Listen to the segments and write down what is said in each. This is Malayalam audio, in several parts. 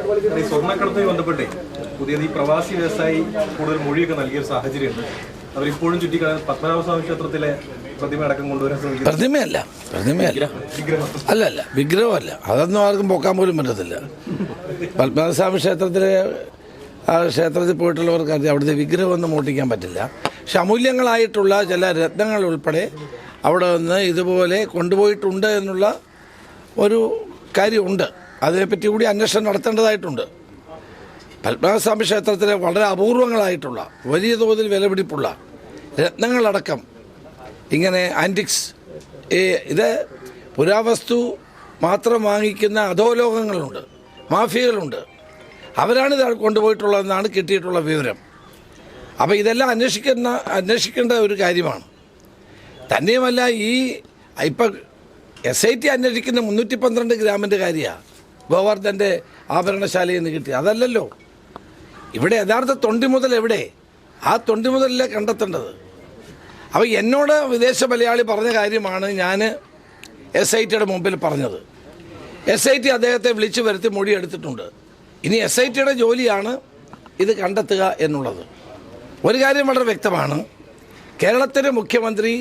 സ്വർണ്ണക്കടത്തുമായി ബന്ധപ്പെട്ടേ പുതിയത് ഈ പ്രവാസി വ്യവസായി കൂടുതൽ മൊഴിയൊക്കെ നൽകിയ ഒരു സാഹചര്യമുണ്ട്. അവരിപ്പോഴും ചുറ്റിക്കളയാൻ പത്മനാഭസ്വാമി ക്ഷേത്രത്തിലെ പ്രതിമ അടക്കം കൊണ്ടുവരാൻ ശ്രമിക്കുന്നു. അല്ല വിഗ്രഹമല്ല, അതൊന്നും ആർക്കും പൊക്കാൻ പോലും പറ്റത്തില്ല. പത്മനാഭസ്വാമി ക്ഷേത്രത്തിൽ പോയിട്ടുള്ളവർക്ക് അറിയാം, അവിടുത്തെ വിഗ്രഹമൊന്നും മോട്ടിക്കാൻ പറ്റില്ല. പക്ഷെ അമൂല്യങ്ങളായിട്ടുള്ള ചില രത്നങ്ങൾ ഉൾപ്പെടെ അവിടെ നിന്ന് ഇതുപോലെ കൊണ്ടുപോയിട്ടുണ്ട് എന്നുള്ള ഒരു കാര്യമുണ്ട്. അതിനെപ്പറ്റി കൂടി അന്വേഷണം നടത്തേണ്ടതായിട്ടുണ്ട്. പത്മനാഭസ്വാമി ക്ഷേത്രത്തിലെ വളരെ അപൂർവങ്ങളായിട്ടുള്ള വലിയ തോതിൽ വിലപിടിപ്പുള്ള രത്നങ്ങളടക്കം ഇങ്ങനെ ആൻറ്റിക്സ്, ഇത് പുരാവസ്തു മാത്രം വാങ്ങിക്കുന്ന അധോലോകങ്ങളുണ്ട്, മാഫിയകളുണ്ട്. അവരാണിത് കൊണ്ടുപോയിട്ടുള്ളതെന്നാണ് കിട്ടിയിട്ടുള്ള വിവരം. അപ്പോൾ ഇതെല്ലാം അന്വേഷിക്കേണ്ട ഒരു കാര്യമാണ്. തന്നെയുമല്ല, ഇപ്പം SIT അന്വേഷിക്കുന്ന 312 ഗ്രാമിൻ്റെ കാര്യമാണ് ഗോവർദ്ധൻ്റെ ആഭരണശാലയിൽ നിന്ന് കിട്ടി. അതല്ലല്ലോ ഇവിടെ യഥാർത്ഥ തൊണ്ടി മുതൽ എവിടെ, ആ തൊണ്ടി മുതലല്ലേ കണ്ടെത്തേണ്ടത്. അപ്പോൾ എന്നോട് വിദേശ മലയാളി പറഞ്ഞ കാര്യമാണ് ഞാൻ SITയുടെ മുമ്പിൽ പറഞ്ഞത്. SIT അദ്ദേഹത്തെ വിളിച്ചു വരുത്തി മൊഴിയെടുത്തിട്ടുണ്ട്. ഇനി SITയുടെ ജോലിയാണ് ഇത് കണ്ടെത്തുക എന്നുള്ളത്. ഒരു കാര്യം വളരെ വ്യക്തമാണ്, കേരളത്തിലെ മുഖ്യമന്ത്രി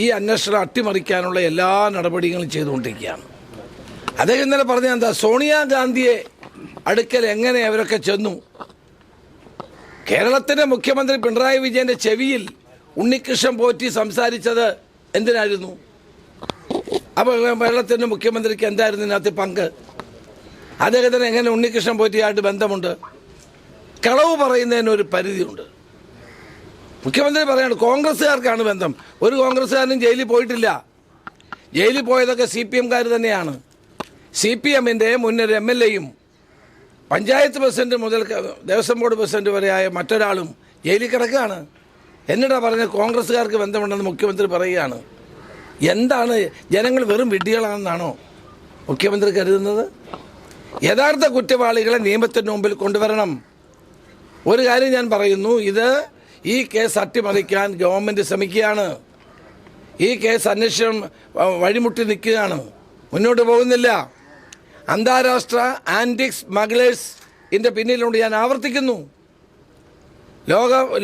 ഈ അന്വേഷണം അട്ടിമറിക്കാനുള്ള എല്ലാ നടപടികളും ചെയ്തുകൊണ്ടിരിക്കുകയാണ്. അദ്ദേഹം ഇന്നലെ പറഞ്ഞ എന്താ, സോണിയാഗാന്ധിയെ അടുക്കൽ എങ്ങനെ അവരൊക്കെ ചെന്നു. കേരളത്തിൻ്റെ മുഖ്യമന്ത്രി പിണറായി വിജയൻ്റെ ചെവിയിൽ ഉണ്ണികൃഷ്ണൻ പോറ്റി സംസാരിച്ചത് എന്തിനായിരുന്നു? അപ്പോൾ കേരളത്തിൻ്റെ മുഖ്യമന്ത്രിക്ക് എന്തായിരുന്നു ഇതിനകത്ത് പങ്ക്? അദ്ദേഹത്തിന് എങ്ങനെ ഉണ്ണികൃഷ്ണൻ പോറ്റിയായിട്ട് ബന്ധമുണ്ട്? കളവ് പറയുന്നതിനൊരു പരിധിയുണ്ട്. മുഖ്യമന്ത്രി പറയാണ് കോൺഗ്രസ്സുകാർക്കാണ് ബന്ധം. ഒരു കോൺഗ്രസ്സുകാരനും ജയിലിൽ പോയിട്ടില്ല. ജയിലിൽ പോയതൊക്കെ CPMകാർ തന്നെയാണ്. CPMൻ്റെ മുന്നൊരു MLAയും പഞ്ചായത്ത് പ്രസിഡന്റ് മുതൽ ദേവസ്വം ബോർഡ് പ്രസിഡന്റ് വരെയായ മറ്റൊരാളും ജയിലിൽ കിടക്കുകയാണ്. എന്നിട്ടാ പറഞ്ഞത് കോൺഗ്രസ്സുകാർക്ക് ബന്ധമുണ്ടെന്ന് മുഖ്യമന്ത്രി പറയുകയാണ്. എന്താണ്, ജനങ്ങൾ വെറും വിഡ്ഢികളാണെന്നാണോ മുഖ്യമന്ത്രി കരുതുന്നത്? യഥാർത്ഥ കുറ്റവാളികളെ നിയമത്തിന് മുമ്പിൽ കൊണ്ടുവരണം. ഒരു കാര്യം ഞാൻ പറയുന്നു, ഈ കേസ് അട്ടിമറിക്കാൻ ഗവൺമെൻറ് ശ്രമിക്കുകയാണ്. ഈ കേസ് അന്വേഷണം വഴിമുട്ടി നിൽക്കുകയാണ്, മുന്നോട്ട് പോകുന്നില്ല. അന്താരാഷ്ട്ര ആൻറ്റിക് സ്മഗ്ലേഴ്സിൻ്റെ പിന്നിലുണ്ട്. ഞാൻ ആവർത്തിക്കുന്നു,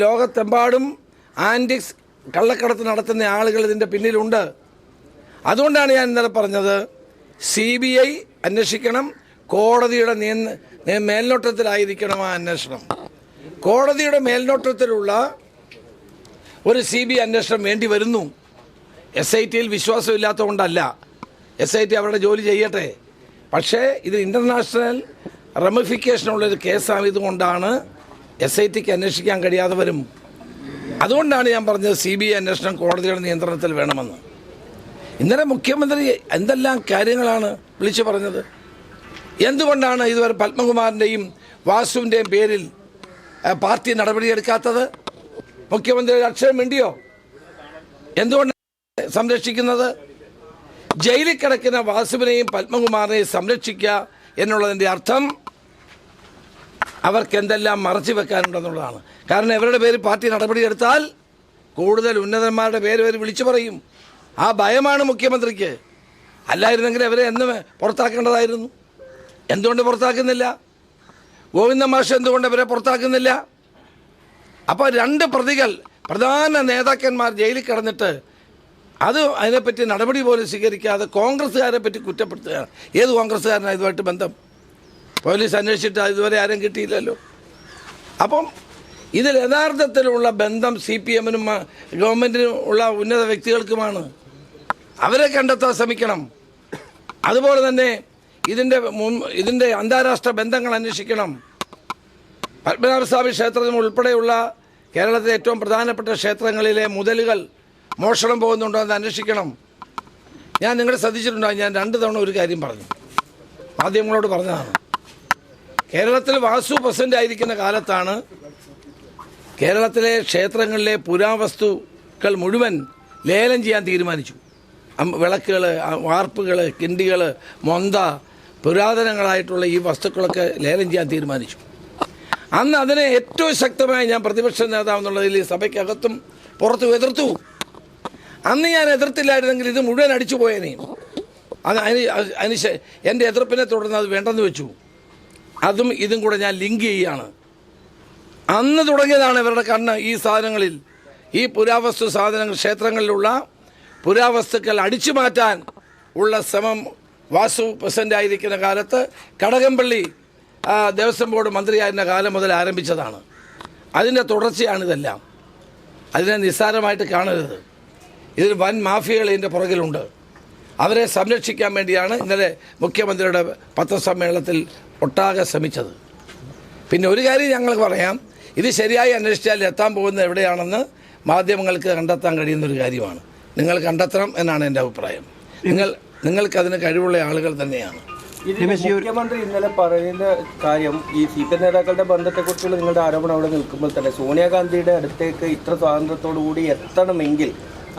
ലോകത്തെമ്പാടും ആൻറ്റിക്സ് കള്ളക്കടത്ത് നടത്തുന്ന ആളുകൾ ഇതിൻ്റെ പിന്നിലുണ്ട്. അതുകൊണ്ടാണ് ഞാൻ ഇന്നലെ പറഞ്ഞത്, CBI അന്വേഷിക്കണം, കോടതിയുടെ മേൽനോട്ടത്തിലായിരിക്കണം ആ അന്വേഷണം. കോടതിയുടെ മേൽനോട്ടത്തിലുള്ള ഒരു CBI അന്വേഷണം വേണ്ടി വരുന്നു. SITയിൽ വിശ്വാസമില്ലാത്തതുകൊണ്ടല്ല, SIT അവരുടെ ജോലി ചെയ്യട്ടെ. പക്ഷേ ഇത് ഇൻ്റർനാഷണൽ റെമിഫിക്കേഷനുള്ളൊരു കേസായതുകൊണ്ടാണ് SITക്ക് അന്വേഷിക്കാൻ കഴിയാതെ വരും. അതുകൊണ്ടാണ് ഞാൻ പറഞ്ഞത് CBI അന്വേഷണം കോടതിയുടെ നിയന്ത്രണത്തിൽ വേണമെന്ന്. ഇന്നലെ മുഖ്യമന്ത്രി എന്തെല്ലാം കാര്യങ്ങളാണ് വിളിച്ചു പറഞ്ഞത്. എന്തുകൊണ്ടാണ് ഇതുവരെ പത്മകുമാറിൻ്റെയും വാസുവിൻ്റെയും പേരിൽ പാർട്ടി നടപടിയെടുക്കാത്തത്? മുഖ്യമന്ത്രി അക്ഷരം വേണ്ടിയോ? എന്തുകൊണ്ടാണ് സംരക്ഷിക്കുന്നത്? ജയിലിൽ കിടക്കുന്ന വാസുവിനെയും പത്മകുമാറിനെയും സംരക്ഷിക്കുക എന്നുള്ളതിൻ്റെ അർത്ഥം അവർക്ക് എന്തെല്ലാം മറച്ചു വെക്കാനുണ്ടെന്നുള്ളതാണ്. കാരണം ഇവരുടെ പേര് പാർട്ടി നടപടിയെടുത്താൽ കൂടുതൽ ഉന്നതന്മാരുടെ പേര് വിളിച്ചു പറയും. ആ ഭയമാണ് മുഖ്യമന്ത്രിക്ക്. അല്ലായിരുന്നെങ്കിൽ അവരെ എന്ന് പുറത്താക്കേണ്ടതായിരുന്നു. എന്തുകൊണ്ട് പുറത്താക്കുന്നില്ല? ഗോവിന്ദ മാഷ് എന്തുകൊണ്ട് അവരെ പുറത്താക്കുന്നില്ല? അപ്പോൾ 2 പ്രതികൾ, പ്രധാന നേതാക്കന്മാർ ജയിലിൽ കിടന്നിട്ട് അതിനെപ്പറ്റി നടപടി പോലും സ്വീകരിക്കാതെ കോൺഗ്രസ്സുകാരെ പറ്റി കുറ്റപ്പെടുത്തുകയാണ്. ഏത് കോൺഗ്രസ്സുകാരനാണ് ഇതുമായിട്ട് ബന്ധം? പോലീസ് അന്വേഷിച്ചിട്ട് ഇതുവരെ ആരും കിട്ടിയില്ലല്ലോ. അപ്പം ഇതിൽ യഥാർത്ഥത്തിലുള്ള ബന്ധം CPMനും ഗവൺമെൻറ്റിനും ഉള്ള ഉന്നത വ്യക്തികൾക്കുമാണ്. അവരെ കണ്ടെത്താൻ ശ്രമിക്കണം. അതുപോലെ തന്നെ ഇതിൻ്റെ അന്താരാഷ്ട്ര ബന്ധങ്ങൾ അന്വേഷിക്കണം. പത്മനാഭസ്വാമി ക്ഷേത്രം ഉൾപ്പെടെയുള്ള കേരളത്തിലെ ഏറ്റവും പ്രധാനപ്പെട്ട ക്ഷേത്രങ്ങളിലെ മുതലുകൾ മോഷണം പോകുന്നുണ്ടോ എന്ന് അന്വേഷിക്കണം. ഞാൻ നിങ്ങളെ ശ്രദ്ധിച്ചിട്ടുണ്ടാകും, ഞാൻ 2 തവണ ഒരു കാര്യം പറഞ്ഞു, മാധ്യമങ്ങളോട് പറഞ്ഞതാണ്. കേരളത്തിൽ വാസു പ്രസിഡന്റ് ആയിരിക്കുന്ന കാലത്താണ് കേരളത്തിലെ ക്ഷേത്രങ്ങളിലെ പുരാവസ്തുക്കൾ മുഴുവൻ ലേലം ചെയ്യാൻ തീരുമാനിച്ചു. വിളക്കുകൾ, വാർപ്പുകൾ, കിണ്ടികൾ, മൊന്ത, പുരാതനങ്ങളായിട്ടുള്ള ഈ വസ്തുക്കളൊക്കെ ലേലം ചെയ്യാൻ തീരുമാനിച്ചു. അന്ന് അതിനെ ഏറ്റവും ശക്തമായി ഞാൻ പ്രതിപക്ഷ നേതാവെന്നുള്ളതിൽ സഭയ്ക്കകത്തും പുറത്തും എതിർത്തു. അന്ന് ഞാൻ എതിർത്തില്ലായിരുന്നെങ്കിൽ ഇത് മുഴുവൻ അടിച്ചു പോയേനെ. എൻ്റെ എതിർപ്പിനെ തുടർന്ന് അത് വേണ്ടെന്ന് വെച്ചു. അതും ഇതും കൂടെ ഞാൻ ലിങ്ക് ചെയ്യുകയാണ്. അന്ന് തുടങ്ങിയതാണ് ഇവരുടെ കണ്ണ് ഈ സാധനങ്ങളിൽ, ഈ പുരാവസ്തു സാധനങ്ങൾ, ക്ഷേത്രങ്ങളിലുള്ള പുരാവസ്തുക്കൾ അടിച്ചു മാറ്റാൻ ഉള്ള ശ്രമം വാസു പ്രസിഡൻ്റായിരിക്കുന്ന കാലത്ത് കടകംപള്ളി ദേവസ്വം ബോർഡ് മന്ത്രിയായിരുന്ന കാലം മുതൽ ആരംഭിച്ചതാണ്. അതിൻ്റെ തുടർച്ചയാണിതെല്ലാം. അതിനെ നിസ്സാരമായിട്ട് കാണരുത്. ഇതിൽ വൻ മാഫിയകൾ ഇതിൻ്റെ പുറകിലുണ്ട്. അവരെ സംരക്ഷിക്കാൻ വേണ്ടിയാണ് ഇന്നലെ മുഖ്യമന്ത്രിയുടെ പത്രസമ്മേളനത്തിൽ ഒട്ടാകെ ശ്രമിച്ചത്. പിന്നെ ഒരു കാര്യം ഞങ്ങൾ പറയാം, ഇത് ശരിയായി അന്വേഷിച്ചാൽ എത്താൻ പോകുന്നത് എവിടെയാണെന്ന് മാധ്യമങ്ങൾക്ക് കണ്ടെത്താൻ കഴിയുന്നൊരു കാര്യമാണ്. നിങ്ങൾ കണ്ടെത്തണം എന്നാണ് എൻ്റെ അഭിപ്രായം. നിങ്ങൾക്കതിന് കഴിവുള്ള ആളുകൾ തന്നെയാണ്. മുഖ്യമന്ത്രി ഇന്നലെ പറയുന്ന കാര്യം, ഈ CPM നേതാക്കളുടെ ബന്ധത്തെക്കുറിച്ചുള്ള നിങ്ങളുടെ ആരോപണം അവിടെ നിൽക്കുമ്പോൾ തന്നെ സോണിയാഗാന്ധിയുടെ അടുത്തേക്ക് ഇത്ര സ്വാതന്ത്ര്യത്തോടു കൂടി എത്തണമെങ്കിൽ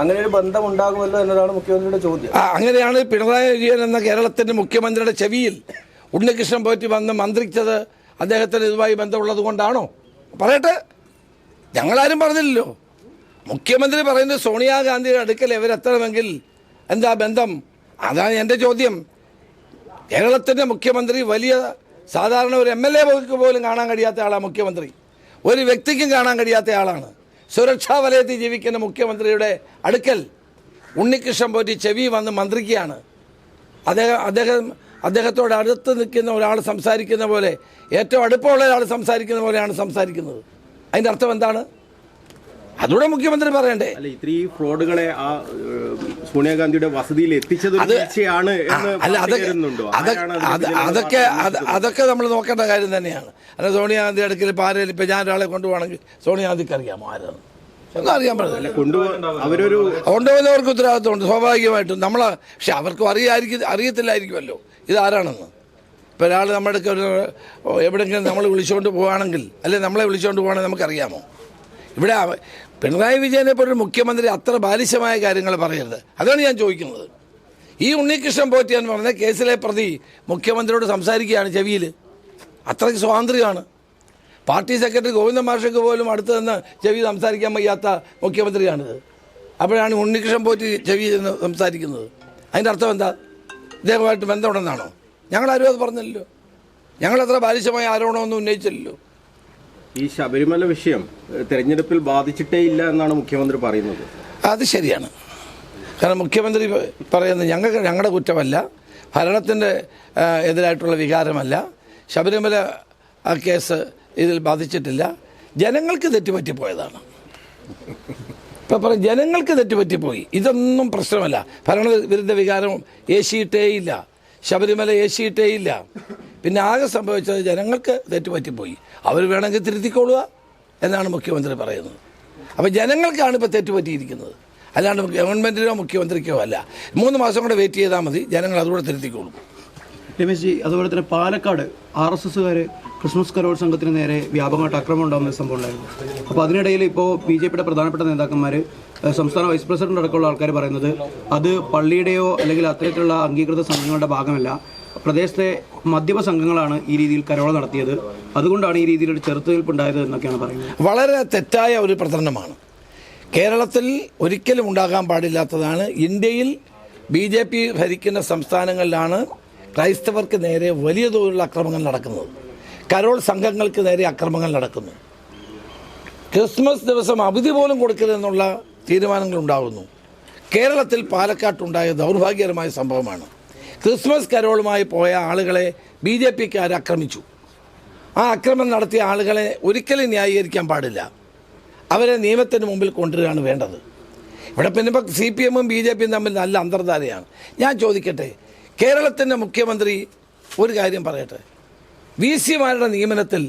അങ്ങനെ ഒരു ബന്ധം ഉണ്ടാകുമല്ലോ എന്നതാണ് മുഖ്യമന്ത്രിയുടെ ചോദ്യം. അങ്ങനെയാണ് പിണറായി വിജയൻ എന്ന കേരളത്തിൻ്റെ മുഖ്യമന്ത്രിയുടെ ചെവിയിൽ ഉണ്ണികൃഷ്ണൻ പോറ്റി വന്ന് മന്ത്രിച്ചത് അദ്ദേഹത്തിന് ഇതുമായി ബന്ധമുള്ളത് കൊണ്ടാണോ? പറയട്ടെ, ഞങ്ങളാരും പറഞ്ഞില്ലല്ലോ. മുഖ്യമന്ത്രി പറയുന്നത് സോണിയാഗാന്ധിയുടെ അടുക്കൽ ഇവരെത്തണമെങ്കിൽ എന്താ ബന്ധം? അതാണ് എൻ്റെ ചോദ്യം. കേരളത്തിൻ്റെ മുഖ്യമന്ത്രി വലിയ സാധാരണ ഒരു MLA പോലും കാണാൻ കഴിയാത്ത ആളാണ് മുഖ്യമന്ത്രി. ഒരു വ്യക്തിക്കും കാണാൻ കഴിയാത്ത ആളാണ്. സുരക്ഷാ വലയത്തിൽ ജീവിക്കുന്ന മുഖ്യമന്ത്രിയുടെ അടുക്കൽ ഉണ്ണികൃഷ്ണൻ പോറ്റി ചെവി വന്ന് മന്ത്രിക്കുകയാണ്. അദ്ദേഹത്തോട് അടുത്ത് നിൽക്കുന്ന ഒരാൾ സംസാരിക്കുന്ന പോലെ, ഏറ്റവും അടുപ്പമുള്ള ഒരാൾ സംസാരിക്കുന്ന പോലെയാണ് സംസാരിക്കുന്നത്. അതിൻ്റെ അർത്ഥം എന്താണ്? അതുകൂടെ മുഖ്യമന്ത്രി പറയണ്ടേ? അല്ല, ഇത്രയും ഫ്രോഡുകളെ ആ സോണിയാഗാന്ധിയുടെ വസതിയിൽ എത്തിച്ചത് അതൊക്കെ നമ്മൾ നോക്കേണ്ട കാര്യം തന്നെയാണ്. അല്ല, സോണിയാഗാന്ധി അടുക്കൽ ഇപ്പോൾ ആരെങ്കിലും ഇപ്പം ഞാൻ ഒരാളെ കൊണ്ടുപോകണമെങ്കിൽ സോണിയാഗാന്ധിക്ക് അറിയാമോ ആരാണ്? ഒന്നും അറിയാൻ പറ്റില്ല. കൊണ്ടുപോകുന്നവർക്ക് ഉത്തരവാദിത്വമുണ്ട് സ്വാഭാവികമായിട്ടും. പക്ഷെ അവർക്കും അറിയത്തില്ലായിരിക്കുമല്ലോ ഇതാരാണെന്ന്. ഇപ്പോൾ ഒരാൾ നമ്മുടെ അടുക്ക എവിടെയെങ്കിലും നമ്മൾ വിളിച്ചുകൊണ്ട് പോവുകയാണെങ്കിൽ, അല്ലെങ്കിൽ നമ്മളെ വിളിച്ചുകൊണ്ട് പോവുകയാണെങ്കിൽ നമുക്കറിയാമോ? ഇവിടെ പിണറായി വിജയനെ പോലൊരു മുഖ്യമന്ത്രി അത്ര ബാലിശമായ കാര്യങ്ങൾ പറയരുത്. അതാണ് ഞാൻ ചോദിക്കുന്നത്. ഈ ഉണ്ണികൃഷ്ണൻ പോറ്റി എന്ന് പറഞ്ഞ കേസിലെ പ്രതി മുഖ്യമന്ത്രിയോട് സംസാരിക്കുകയാണ് ചെവിയിൽ. അത്രയ്ക്ക് സ്വാതന്ത്ര്യമാണ്. പാർട്ടി സെക്രട്ടറി ഗോവിന്ദ മാഷക്ക് പോലും അടുത്ത് നിന്ന് ചെവി സംസാരിക്കാൻ വയ്യാത്ത മുഖ്യമന്ത്രിയാണിത്. അപ്പോഴാണ് ഉണ്ണികൃഷ്ണൻ പോറ്റി ചെവി എന്ന് സംസാരിക്കുന്നത്. അതിൻ്റെ അർത്ഥം എന്താ? ഇദ്ദേഹമായിട്ട് ബന്ധമുണ്ടെന്നാണോ? ഞങ്ങളാരും അത് പറഞ്ഞില്ലല്ലോ. ഞങ്ങളത്ര ബാലിശമായ ആരോപണമൊന്നും ഉന്നയിച്ചില്ലല്ലോ. ഈ ശബരിമല വിഷയം തെരഞ്ഞെടുപ്പിൽ ബാധിച്ചിട്ടേ ഇല്ല എന്നാണ് മുഖ്യമന്ത്രി പറയുന്നത്. അത് ശരിയാണ്. കാരണം മുഖ്യമന്ത്രി പറയുന്നത് ഞങ്ങളുടെ കുറ്റമല്ല, ഭരണത്തിൻ്റെ എതിരായിട്ടുള്ള വികാരമല്ല, ശബരിമല കേസ് ഇതിൽ ബാധിച്ചിട്ടില്ല, ജനങ്ങൾക്ക് തെറ്റുപറ്റിപ്പോയതാണ്. ഇപ്പം പറയും ജനങ്ങൾക്ക് തെറ്റുപറ്റിപ്പോയി, ഇതൊന്നും പ്രശ്നമല്ല, ഭരണവിരുദ്ധ വികാരം ഏശിയിട്ടേയില്ല, ശബരിമല ഏശിയിട്ടേയില്ല. പിന്നെ ആകെ സംഭവിച്ചത് ജനങ്ങൾക്ക് തെറ്റുപറ്റിപ്പോയി, അവർ വേണമെങ്കിൽ തിരുത്തിക്കൊള്ളുക എന്നാണ് മുഖ്യമന്ത്രി പറയുന്നത്. അപ്പോൾ ജനങ്ങൾക്കാണ് ഇപ്പോൾ തെറ്റുപറ്റിയിരിക്കുന്നത്, അല്ലാണ്ട് ഗവൺമെൻറ്റിനോ മുഖ്യമന്ത്രിക്കോ അല്ല. 3 മാസം കൂടെ വെയിറ്റ് ചെയ്താൽ മതി, ജനങ്ങൾ അതുകൂടെ തിരുത്തിക്കൊള്ളും. രമേശ് ജി, അതുപോലെ തന്നെ പാലക്കാട് RSSകാർ ക്രിസ്മസ് കരോൾ സംഘത്തിന് നേരെ വ്യാപകമായിട്ട് ആക്രമണം ഉണ്ടാകുന്ന സംഭവം ഉണ്ടായിരുന്നു. അപ്പോൾ അതിനിടയിൽ ഇപ്പോൾ BJPയുടെ പ്രധാനപ്പെട്ട നേതാക്കന്മാർ, സംസ്ഥാന വൈസ് പ്രസിഡന്റ് അടക്കമുള്ള ആൾക്കാർ പറയുന്നത് അത് പള്ളിയുടെയോ അല്ലെങ്കിൽ അത്തരത്തിലുള്ള അംഗീകൃത സംഘങ്ങളുടെ ഭാഗമല്ല, പ്രദേശത്തെ മദ്യപ സംഘങ്ങളാണ് ഈ രീതിയിൽ കരോൾ നടത്തിയത്, അതുകൊണ്ടാണ് ഈ രീതിയിൽ ഒരു ചെറുത്തുനിൽപ്പുണ്ടായത് എന്നൊക്കെയാണ് പറയുന്നത്. വളരെ തെറ്റായ ഒരു പ്രചരണമാണ്. കേരളത്തിൽ ഒരിക്കലും ഉണ്ടാകാൻ പാടില്ലാത്തതാണ്. ഇന്ത്യയിൽ BJP ഭരിക്കുന്ന സംസ്ഥാനങ്ങളിലാണ് ക്രൈസ്തവർക്ക് നേരെ വലിയ തോതിലുള്ള അക്രമങ്ങൾ നടക്കുന്നത്. കരോൾ സംഘങ്ങൾക്ക് നേരെ അക്രമങ്ങൾ നടക്കുന്നു. ക്രിസ്മസ് ദിവസം അവധി പോലും കൊടുക്കരുതെന്നുള്ള തീരുമാനങ്ങൾ ഉണ്ടാകുന്നു. കേരളത്തിൽ പാലക്കാട്ടുണ്ടായ ദൗർഭാഗ്യകരമായ സംഭവമാണ്. ക്രിസ്മസ് കരോളുമായി പോയ ആളുകളെ BJPക്കാർ ആക്രമിച്ചു. ആ അക്രമം നടത്തിയ ആളുകളെ ഒരിക്കലും ന്യായീകരിക്കാൻ പാടില്ല. അവരെ നിയമത്തിന് മുമ്പിൽ കൊണ്ടുവരികയാണ് വേണ്ടത്. ഇവിടെ പിന്നെ ഇപ്പോൾ CPMഉം BJPയും തമ്മിൽ നല്ല അന്തർധാരയാണ്. ഞാൻ ചോദിക്കട്ടെ, കേരളത്തിൻ്റെ മുഖ്യമന്ത്രി ഒരു കാര്യം പറയട്ടെ, VCമാരുടെ നിയമനത്തിൽ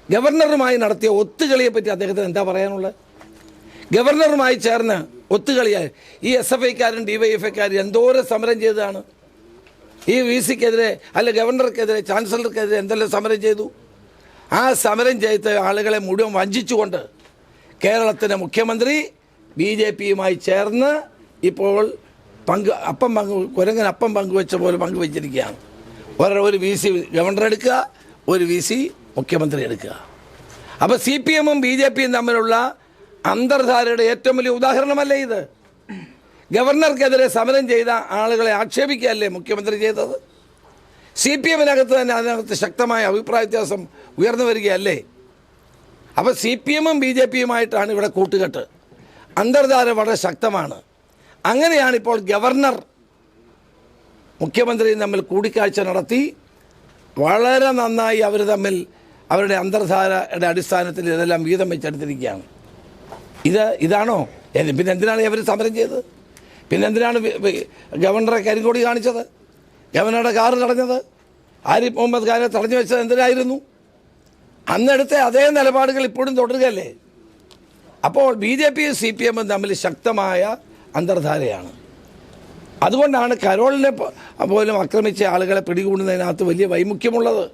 ഗവർണറുമായി നടത്തിയ ഒത്തുകളിയെപ്പറ്റി അദ്ദേഹത്തിന് എന്താ പറയാനുള്ളത്? ഗവർണറുമായി ചേർന്ന് ഒത്തുകളിയായി ഈ SFIക്കാരും DYFIക്കാരും എന്തോരം സമരം ചെയ്തതാണ്. ഈ VCക്കെതിരെ അല്ല ഗവർണർക്കെതിരെ ചാൻസലർക്കെതിരെ എന്തെല്ലാം സമരം ചെയ്തു. ആ സമരം ചെയ്ത ആളുകളെ മുഴുവൻ വഞ്ചിച്ചുകൊണ്ട് കേരളത്തിൻ്റെ മുഖ്യമന്ത്രി BJPയുമായി ചേർന്ന് ഇപ്പോൾ കുരങ്ങൻ അപ്പം പങ്കുവെച്ച പോലെ പങ്കുവെച്ചിരിക്കുകയാണ്. ഒരു VC ഗവർണർ എടുക്കുക, ഒരു VC മുഖ്യമന്ത്രി എടുക്കുക. അപ്പോൾ CPMഉം BJPയും തമ്മിലുള്ള അന്തർധാരയുടെ ഏറ്റവും വലിയ ഉദാഹരണമല്ലേ ഇത്? ഗവർണർക്കെതിരെ സമരം ചെയ്ത ആളുകളെ ആക്ഷേപിക്കുകയല്ലേ മുഖ്യമന്ത്രി ചെയ്തത്? CPM-നകത്ത് തന്നെ അതിനകത്ത് ശക്തമായ അഭിപ്രായ വ്യത്യാസം ഉയർന്നു വരികയല്ലേ? അപ്പോൾ CPM-ഉം BJP-യുമായിട്ടാണ് ഇവിടെ കൂട്ടുകെട്ട്. അന്തർധാര വളരെ ശക്തമാണ്. അങ്ങനെയാണിപ്പോൾ ഗവർണർ മുഖ്യമന്ത്രിയും തമ്മിൽ കൂടിക്കാഴ്ച നടത്തി വളരെ നന്നായി അവർ തമ്മിൽ അവരുടെ അന്തർധാരയുടെ അടിസ്ഥാനത്തിൽ ഇതെല്ലാം വീതം വെച്ചെടുത്തിരിക്കുകയാണ്. ഇതാണോ? പിന്നെ എന്തിനാണ് ഇവർ സമരം ചെയ്തത്? പിന്നെ എന്തിനാണ് ഗവർണറെ കരിങ്കൊടി കാണിച്ചത്? ഗവർണറുടെ കാറ് തടഞ്ഞത്? ആരിഫ് മുഹമ്മദ് ഖാനെ തടഞ്ഞു വെച്ചത് എന്തിനായിരുന്നു? അന്നെടുത്ത അതേ നിലപാടുകൾ ഇപ്പോഴും തുടരുകയല്ലേ? അപ്പോൾ BJP-യും CPM-ഉം തമ്മിൽ ശക്തമായ അന്തർധാരയാണ്. അതുകൊണ്ടാണ് കരോളിനെ പോലും ആക്രമിച്ച ആളുകളെ പിടികൂടുന്നതിനകത്ത് വലിയ വൈമുഖ്യമുള്ളത്.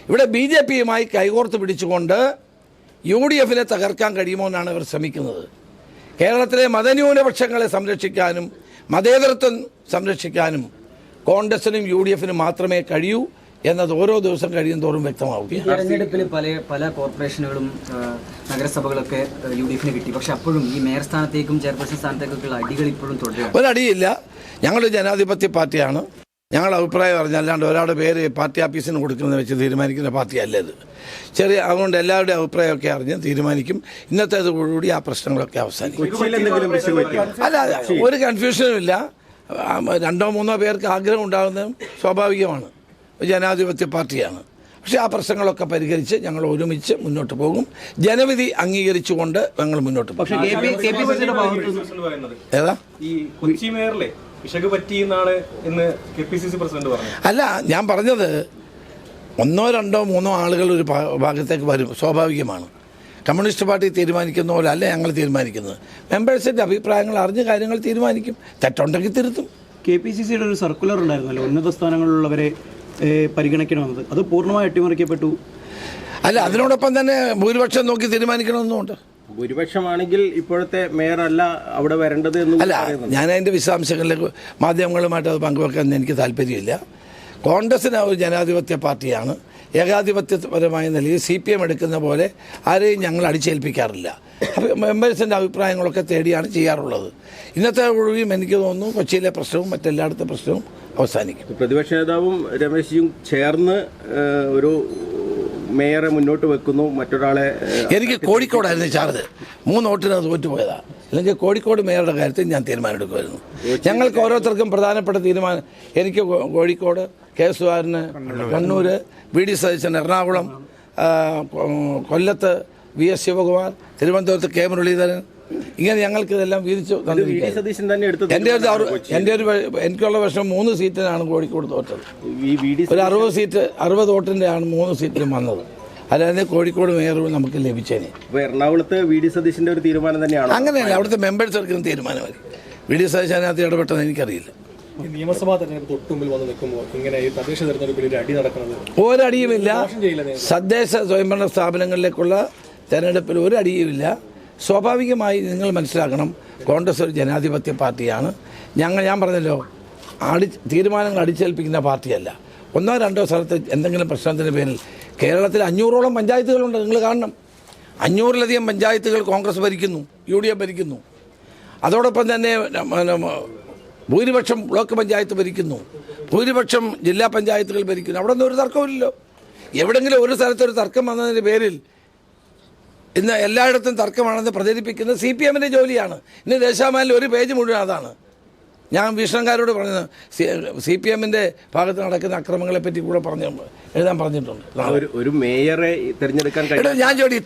ഇവിടെ BJP-യുമായി കൈകോർത്ത് പിടിച്ചുകൊണ്ട് UDF-നെ തകർക്കാൻ കഴിയുമോ എന്നാണ് ഇവർ ശ്രമിക്കുന്നത്. കേരളത്തിലെ മതന്യൂനപക്ഷങ്ങളെ സംരക്ഷിക്കാനും മതേതരത്വം സംരക്ഷിക്കാനും കോൺഗ്രസിനും UDF-നും മാത്രമേ കഴിയൂ എന്നത് ഓരോ ദിവസം കഴിയും തോറും വ്യക്തമാവും. തെരഞ്ഞെടുപ്പിൽ പല കോർപ്പറേഷനുകളും നഗരസഭകളൊക്കെ UDF-ന് കിട്ടി. പക്ഷെ അപ്പോഴും ഈ മേയർ സ്ഥാനത്തേക്കും ചെയർപേഴ്സൺ സ്ഥാനത്തേക്കൊക്കെയുള്ള അടികൾ ഇപ്പോഴും തുടരുകയാണ്. ഒരടിയില്ല. ഞങ്ങൾ ജനാധിപത്യ പാർട്ടിയാണ്. ഞങ്ങളുടെ അഭിപ്രായം പറഞ്ഞാൽ അല്ലാണ്ട് ഒരാളുടെ പേര് പാർട്ടി ഓഫീസിന് കൊടുക്കുന്നത് വെച്ച് തീരുമാനിക്കുന്ന പാർട്ടിയല്ല ഇത്. അതുകൊണ്ട് എല്ലാവരുടെയും അഭിപ്രായമൊക്കെ അറിഞ്ഞ് തീരുമാനിക്കും. ഇന്നത്തേത് കൂടി ആ പ്രശ്നങ്ങളൊക്കെ അവസാനിക്കും. അല്ല, ഒരു കൺഫ്യൂഷനും ഇല്ല. 2-3 പേർക്ക് ആഗ്രഹം ഉണ്ടാകുന്നതും സ്വാഭാവികമാണ്. ജനാധിപത്യ പാർട്ടിയാണ്. പക്ഷേ ആ പ്രശ്നങ്ങളൊക്കെ പരിഹരിച്ച് ഞങ്ങൾ ഒരുമിച്ച് മുന്നോട്ട് പോകും. ജനവിധി അംഗീകരിച്ചുകൊണ്ട് ഞങ്ങൾ മുന്നോട്ട് പോകും. ഏതാ ഈ കൊച്ചി മേയറിലെ പിശക് പറ്റിയെന്നാണ് ഇന്ന് KPCC പ്രസിഡന്റ് പറഞ്ഞത്. അല്ല, ഞാൻ പറഞ്ഞത് 1, 2, 3 ആളുകൾ ഒരു ഭാഗത്തേക്ക് വരും, സ്വാഭാവികമാണ്. കമ്മ്യൂണിസ്റ്റ് പാർട്ടി തീരുമാനിക്കുന്ന പോലെ അല്ല ഞങ്ങൾ തീരുമാനിക്കുന്നത്. മെമ്പേഴ്സിൻ്റെ അഭിപ്രായങ്ങൾ അറിഞ്ഞ കാര്യങ്ങൾ തീരുമാനിക്കും. തെറ്റുണ്ടെങ്കിൽ തിരുത്തും. KPCC-യുടെ ഒരു സർക്കുലർ ഉണ്ടായിരുന്നല്ലോ, ഉന്നത സ്ഥാനങ്ങളിലുള്ളവരെ പരിഗണിക്കണമെന്നത്. അത് പൂർണ്ണമായി അട്ടിമറിക്കപ്പെട്ടു. അല്ല, അതിനോടൊപ്പം തന്നെ ഭൂരിപക്ഷം നോക്കി തീരുമാനിക്കണമെന്നുണ്ട്. ഭൂരിപക്ഷമാണെങ്കിൽ ഇപ്പോഴത്തെ മേയർ അല്ല അവിടെ വരേണ്ടത് എന്നും അല്ല, ഞാൻ അതിൻ്റെ വിശദാംശങ്ങളിലേക്ക് മാധ്യമങ്ങളുമായിട്ട് അത് പങ്കുവെക്കാൻ എനിക്ക് താല്പര്യമില്ല. കോൺഗ്രസിന് ഒരു ജനാധിപത്യ പാർട്ടിയാണ്. ഏകാധിപത്യപരമായ നിലയിൽ CPM എടുക്കുന്ന പോലെ ആരെയും ഞങ്ങൾ അടിച്ചേൽപ്പിക്കാറില്ല. അപ്പോൾ മെമ്പേഴ്സിൻ്റെ അഭിപ്രായങ്ങളൊക്കെ തേടിയാണ് ചെയ്യാറുള്ളത്. ഇന്നത്തെ ഒഴിവും എനിക്ക് തോന്നുന്നു കൊച്ചിയിലെ പ്രശ്നവും മറ്റെല്ലായിടത്തെ പ്രശ്നവും അവസാനിക്കും. പ്രതിപക്ഷ നേതാവും രമേശിയും ചേർന്ന് ഒരു മേയറെ മുന്നോട്ട് വെക്കുന്നു, മറ്റൊരാളെ. എനിക്ക് കോഴിക്കോടായിരുന്നു ചാർജ്. 3 വോട്ടിന് തോറ്റുപോയതാണ്. അല്ലെങ്കിൽ കോഴിക്കോട് മേയറുടെ കാര്യത്തിൽ ഞാൻ തീരുമാനമെടുക്കുമായിരുന്നു. ഞങ്ങൾക്ക് ഓരോരുത്തർക്കും പ്രധാനപ്പെട്ട തീരുമാനം. എനിക്ക് കോഴിക്കോട്, കെ സുധാകരന് കണ്ണൂർ, VD സതീശൻ എറണാകുളം, കൊല്ലത്ത് VS ശിവകുമാർ, തിരുവനന്തപുരത്ത് K മുരളീധരൻ, ഇങ്ങനെ ഞങ്ങൾക്ക് ഇതെല്ലാം വീതിച്ചു തന്നിരിക്കുകയാണ്. എനിക്കുള്ള വർഷം 3 സീറ്റിനാണ് കോഴിക്കോട് തോറ്റത്. ഒരു 60 സീറ്റ് 60 വോട്ടിൻ്റെ ആണ് 3 സീറ്റിലും വന്നത്. അല്ലാതെ കോഴിക്കോട് മേയറും നമുക്ക് ലഭിച്ചേനെ. എറണാകുളത്ത് VD സതീശന്റെ ഒരു തീരുമാനം തന്നെയാണ്. അങ്ങനെയല്ല, അവിടുത്തെ മെമ്പേഴ്സ് എടുക്കുന്ന തീരുമാനമായി. VD സതീശൻ അതിനകത്ത് ഇടപെട്ടത് എനിക്കറിയില്ല. നിയമസഭാ തെരഞ്ഞെടുപ്പ് തൊട്ടുമുമ്പിൽ വന്ന് നിൽക്കുമ്പോൾ ഇങ്ങനെ ഈ തദ്ദേശ തെരഞ്ഞെടുപ്പിൽ ഒരു അടി നടക്കുന്നത് ഒരടിയുമില്ല. തദ്ദേശ സ്വയംഭരണ സ്ഥാപനങ്ങളിലേക്കുള്ള തെരഞ്ഞെടുപ്പിൽ ഒരു അടിയുമില്ല. സ്വാഭാവികമായി നിങ്ങൾ മനസ്സിലാക്കണം, കോൺഗ്രസ് ഒരു ജനാധിപത്യ പാർട്ടിയാണ്. ഞാൻ പറഞ്ഞല്ലോ, തീരുമാനങ്ങൾ അടിച്ചേൽപ്പിക്കുന്ന പാർട്ടിയല്ല. 1, 2 സ്ഥലത്ത് എന്തെങ്കിലും പ്രശ്നത്തിൻ്റെ പേരിൽ കേരളത്തിൽ 500ഓളം പഞ്ചായത്തുകളുണ്ട്. നിങ്ങൾ കാണണം, 500-ലധികം പഞ്ചായത്തുകൾ കോൺഗ്രസ് ഭരിക്കുന്നു, UDF ഭരിക്കുന്നു. അതോടൊപ്പം തന്നെ ഭൂരിപക്ഷം ബ്ലോക്ക് പഞ്ചായത്ത് ഭരിക്കുന്നു, ഭൂരിപക്ഷം ജില്ലാ പഞ്ചായത്തുകൾ ഭരിക്കുന്നു. അവിടെ ഒന്നും ഒരു തർക്കമില്ലല്ലോ. എവിടെയെങ്കിലും ഒരു സ്ഥലത്തൊരു തർക്കം വന്നതിൻ്റെ പേരിൽ ഇന്ന് എല്ലായിടത്തും തർക്കമാണെന്ന് പ്രചരിപ്പിക്കുന്നത് CPM-ൻ്റെ ജോലിയാണ്. ഇന്ന് ദേശാഭിമാനിൽ ഒരു പേജ് മുഴുവൻ അതാണ്. ഞാൻ വീക്ഷണക്കാരോട് പറഞ്ഞത് CPM-ന്റെ ഭാഗത്ത് നടക്കുന്ന അക്രമങ്ങളെപ്പറ്റി കൂടെ എഴുതാൻ പറഞ്ഞിട്ടുണ്ട്. ഒരു മേയറെ തിരഞ്ഞെടുക്കാൻ ഞാൻ ചോദി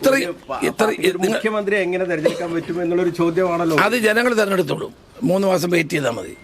മുഖ്യമന്ത്രി എങ്ങനെ തിരഞ്ഞെടുക്കാൻ പറ്റും എന്നുള്ളൊരു ചോദ്യമാണല്ലോ. അത് ജനങ്ങൾ തിരഞ്ഞെടുത്തോളും. 3 മാസം വെയിറ്റ് ചെയ്താൽ മതി.